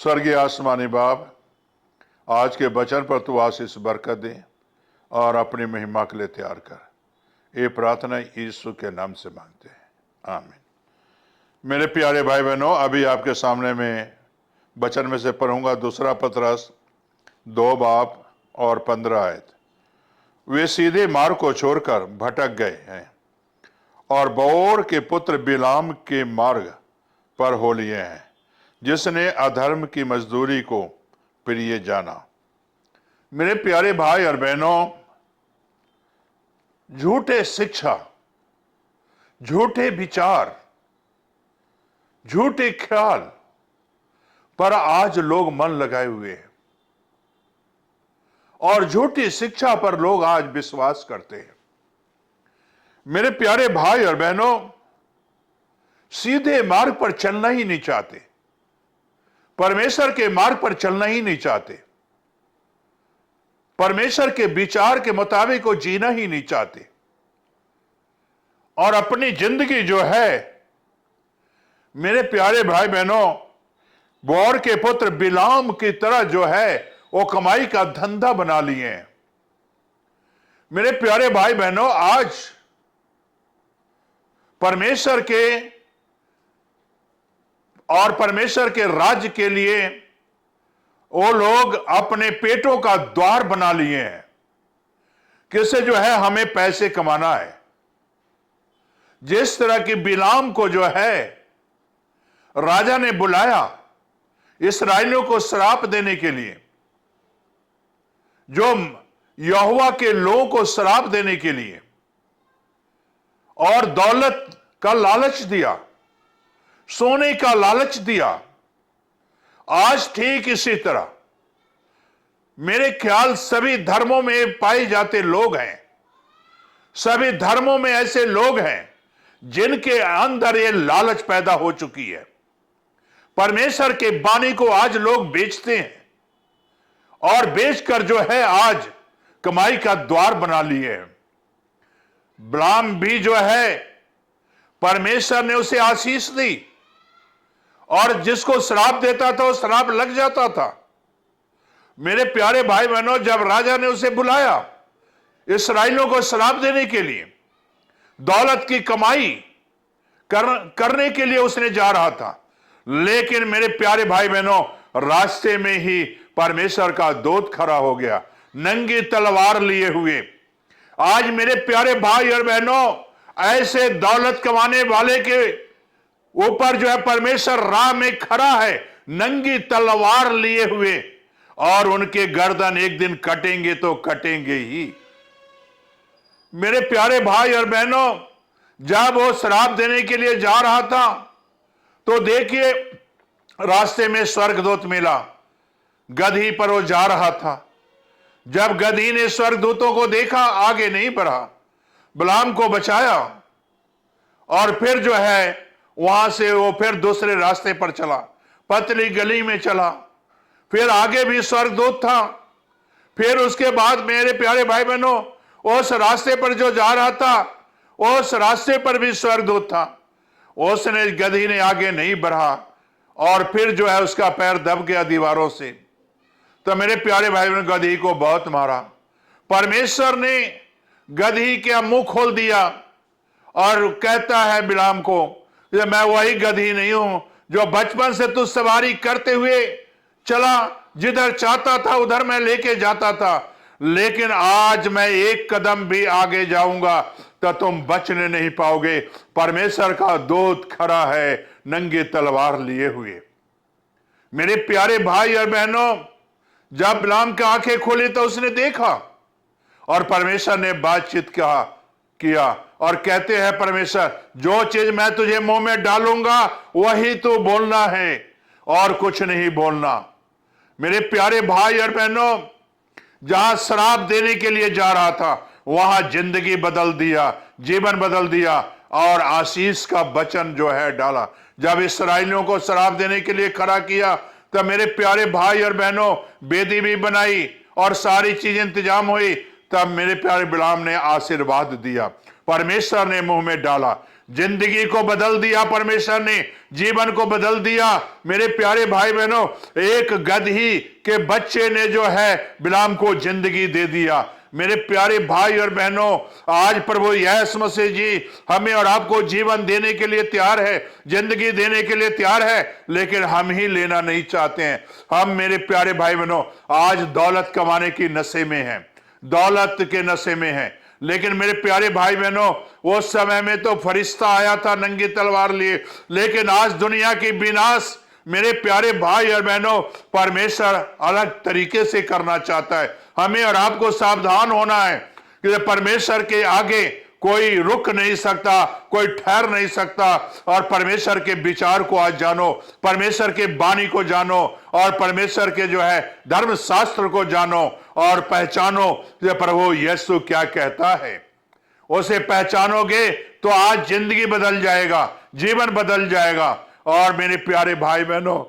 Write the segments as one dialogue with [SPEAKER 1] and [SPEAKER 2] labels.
[SPEAKER 1] स्वर्गीय आसमानी बाप, आज के वचन पर तू आशीष बरकत दे और अपनी महिमा के लिए तैयार कर। ये प्रार्थना यीशु के नाम से मांगते हैं, आमीन। मेरे प्यारे भाई बहनों, अभी आपके सामने में वचन में से पढ़ूंगा 2 पतरस 2 बाब और 15 आयत। वे सीधे मार्ग को छोड़कर भटक गए हैं और बओर के पुत्र बिलाम के मार्ग पर हो लिए हैं, जिसने अधर्म की मजदूरी को प्रिय जाना। मेरे प्यारे भाई और बहनों, झूठे शिक्षा, झूठे विचार, झूठे ख्याल पर आज लोग मन लगाए हुए हैं और झूठी शिक्षा पर लोग आज विश्वास करते हैं। मेरे प्यारे भाई और बहनों, सीधे मार्ग पर चलना ही नहीं चाहते, परमेश्वर के मार्ग पर चलना ही नहीं चाहते, परमेश्वर के विचार के मुताबिक को जीना ही नहीं चाहते और अपनी जिंदगी जो है, मेरे प्यारे भाई बहनों, बौर के पुत्र बिलाम की तरह जो है वो कमाई का धंधा बना लिए हैं। मेरे प्यारे भाई बहनों, आज परमेश्वर के और परमेश्वर के राज्य के लिए वो लोग अपने पेटों का द्वार बना लिए हैं। किससे जो है हमें पैसे कमाना है। जिस तरह की बिलाम को जो है राजा ने बुलाया इस्राएलियों को श्राप देने के लिए, जो यहोवा के लोगों को श्राप देने के लिए, और दौलत का लालच दिया, सोने का लालच दिया। आज ठीक इसी तरह मेरे ख्याल सभी धर्मों में पाए जाते लोग हैं, सभी धर्मों में ऐसे लोग हैं जिनके अंदर ये लालच पैदा हो चुकी है। परमेश्वर के वाणी को आज लोग बेचते हैं और बेचकर जो है आज कमाई का द्वार बना लिए हैं। बिलाम भी जो है परमेश्वर ने उसे आशीष दी और जिसको श्राप देता था वो श्राप लग जाता था। मेरे प्यारे भाई बहनों, जब राजा ने उसे बुलाया इस्राएलियों को श्राप देने के लिए, दौलत की कमाई करने के लिए उसने जा रहा था, लेकिन मेरे प्यारे भाई बहनों, रास्ते में ही परमेश्वर का दूत खड़ा हो गया नंगी तलवार लिए हुए। आज मेरे प्यारे भाई और बहनों, ऐसे दौलत कमाने वाले के ऊपर जो है परमेश्वर राह में खड़ा है नंगी तलवार लिए हुए, और उनके गर्दन एक दिन कटेंगे तो कटेंगे ही। मेरे प्यारे भाई और बहनों, जब वो श्राप देने के लिए जा रहा था तो देखिए रास्ते में स्वर्गदूत मिला, गदही पर वो जा रहा था। जब गदही ने स्वर्गदूतों को देखा, आगे नहीं बढ़ा, बिलाम को बचाया और फिर जो है वहां से वो फिर दूसरे रास्ते पर चला, पतली गली में चला। फिर आगे भी स्वर्गदूत था। फिर उसके बाद मेरे प्यारे भाई बहनों, उस रास्ते पर जो जा रहा था उस रास्ते पर भी स्वर्गदूत था। उसने गदही ने आगे नहीं बढ़ा और फिर जो है उसका पैर दब गया दीवारों से। तो मेरे प्यारे भाई बहनों, गदही को बहुत मारा। परमेश्वर ने गदही का मुंह खोल दिया और कहता है बिलाम को, मैं वही गदही नहीं हूं जो बचपन से तू सवारी करते हुए चला, जिधर चाहता था उधर मैं लेके जाता था, लेकिन आज मैं एक कदम भी आगे जाऊंगा तो तुम बचने नहीं पाओगे। परमेश्वर का दूत खड़ा है नंगे तलवार लिए हुए। मेरे प्यारे भाई और बहनों, जब बिलाम की आंखें खोली तो उसने देखा और परमेश्वर ने बातचीत किया और कहते हैं परमेश्वर, जो चीज मैं तुझे मुंह में डालूंगा वही तू बोलना है और कुछ नहीं बोलना। मेरे प्यारे भाई और बहनों, जहां श्राप देने के लिए जा रहा था वहां जिंदगी बदल दिया, जीवन बदल दिया और आशीष का वचन जो है डाला। जब इस्राएलियों को श्राप देने के लिए खड़ा किया तब मेरे प्यारे भाई और बहनों, वेदी भी बनाई और सारी चीजें इंतजाम हुई। तब मेरे प्यारे बिलाम ने आशीर्वाद दिया, परमेश्वर ने मुंह में डाला, जिंदगी को बदल दिया परमेश्वर ने, जीवन को बदल दिया। मेरे प्यारे भाई बहनों, एक गदही के बच्चे ने जो है बिलाम को जिंदगी दे दिया। मेरे प्यारे भाई और बहनों, आज प्रभु यीशु मसीह जी हमें और आपको जीवन देने के लिए तैयार है, जिंदगी देने के लिए तैयार है, लेकिन हम ही लेना नहीं चाहते हैं। हम मेरे प्यारे भाई बहनों आज दौलत कमाने की नशे में हैं, दौलत के नशे में हैं। लेकिन मेरे प्यारे भाई बहनों, उस समय में तो फरिश्ता आया था नंगी तलवार लिए, लेकिन आज दुनिया की विनाश मेरे प्यारे भाई और बहनों परमेश्वर अलग तरीके से करना चाहता है। हमें और आपको सावधान होना है कि परमेश्वर के आगे कोई रुक नहीं सकता, कोई ठहर नहीं सकता। और परमेश्वर के विचार को आज जानो, परमेश्वर के वाणी को जानो, और परमेश्वर के जो है धर्मशास्त्र को जानो और पहचानो कि प्रभु यीशु क्या कहता है। उसे पहचानोगे तो आज जिंदगी बदल जाएगा, जीवन बदल जाएगा। और मेरे प्यारे भाई बहनों,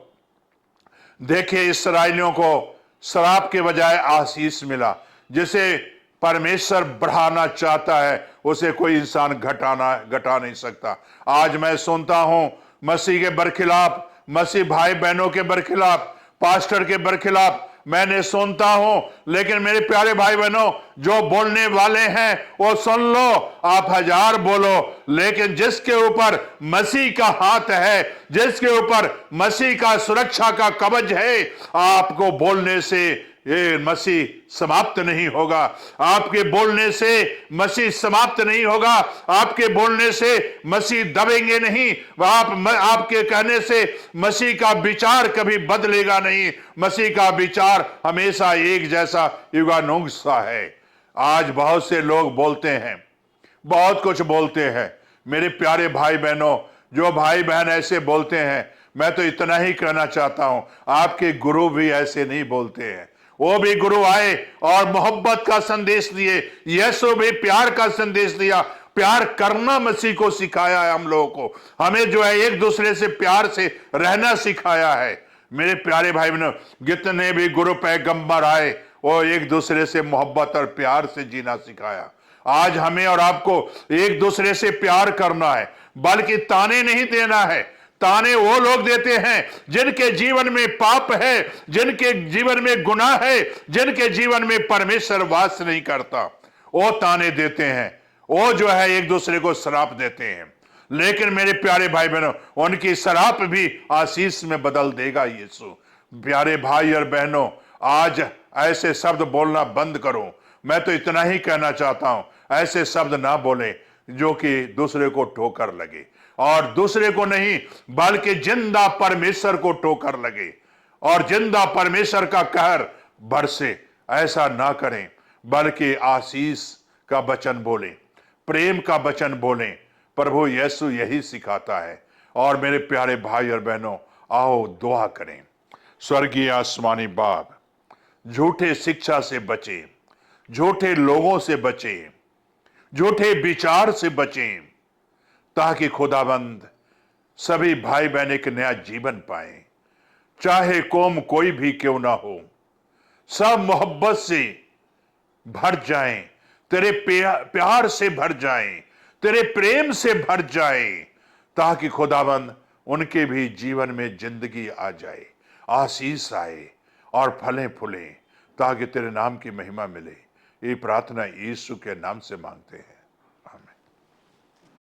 [SPEAKER 1] देखिए इस्राएलियों को श्राप के बजाय आशीष मिला। जिसे परमेश्वर बढ़ाना चाहता है उसे कोई इंसान घटा नहीं सकता। आज मैं सुनता हूं मसीह के बरखिलाफ, मसीह भाई बहनों के बरखिलाफ, पास्टर के बरखिलाफ मैंने सुनता हूं, लेकिन मेरे प्यारे भाई बहनों जो बोलने वाले हैं वो सुन लो, आप हजार बोलो, लेकिन जिसके ऊपर मसीह का हाथ है, जिसके ऊपर मसीह का सुरक्षा का कवच है, आपको बोलने से ये मसीह समाप्त नहीं होगा। आपके बोलने से मसीह समाप्त नहीं होगा, आपके बोलने से मसीह दबेंगे नहीं, आपके कहने से मसीह का विचार कभी बदलेगा नहीं। मसीह का विचार हमेशा एक जैसा युगानुग सा है। आज बहुत से लोग बोलते हैं, बहुत कुछ बोलते हैं। मेरे प्यारे भाई बहनों, जो भाई बहन ऐसे बोलते हैं, मैं तो इतना ही कहना चाहता हूं, आपके गुरु भी ऐसे नहीं बोलते हैं। वो भी गुरु आए और मोहब्बत का संदेश दिए, यीशु भी प्यार का संदेश दिया, प्यार करना मसीह को सिखाया है। हम लोगों को, हमें जो है एक दूसरे से प्यार से रहना सिखाया है। मेरे प्यारे भाई बहनों, जितने भी गुरु पैगंबर आए वो एक दूसरे से मोहब्बत और प्यार से जीना सिखाया। आज हमें और आपको एक दूसरे से प्यार करना है, बल्कि ताने नहीं देना है। ताने वो लोग देते हैं जिनके जीवन में पाप है, जिनके जीवन में गुनाह है, जिनके जीवन में परमेश्वर वास नहीं करता, वो ताने देते हैं, वो जो है एक दूसरे को श्राप देते हैं। लेकिन मेरे प्यारे भाई बहनों, उनकी श्राप भी आशीष में बदल देगा यीशु। प्यारे भाई और बहनों, आज ऐसे शब्द बोलना बंद करो। मैं तो इतना ही कहना चाहता हूं, ऐसे शब्द ना बोले जो कि दूसरे को ठोकर लगे, और दूसरे को नहीं बल्कि जिंदा परमेश्वर को ठोकर लगे, और जिंदा परमेश्वर का कहर बरसे। ऐसा ना करें, बल्कि आशीष का वचन बोलें, प्रेम का वचन बोलें। प्रभु यीशु यही सिखाता है। और मेरे प्यारे भाई और बहनों, आओ दुआ करें। स्वर्गीय आसमानी बाप, झूठे शिक्षा से बचें, झूठे लोगों से बचें, झूठे विचार से बचें, ताकि खुदाबंद सभी भाई बहन एक नया जीवन पाए। चाहे कौम कोई भी क्यों ना हो, सब मोहब्बत से भर जाएं, तेरे प्यार से भर जाएं, तेरे प्रेम से भर जाएं, ताकि खुदाबंद उनके भी जीवन में जिंदगी आ जाए, आशीष आए और फलें फूलें, ताकि तेरे नाम की महिमा मिले। ये प्रार्थना यीशु के नाम से मांगते हैं।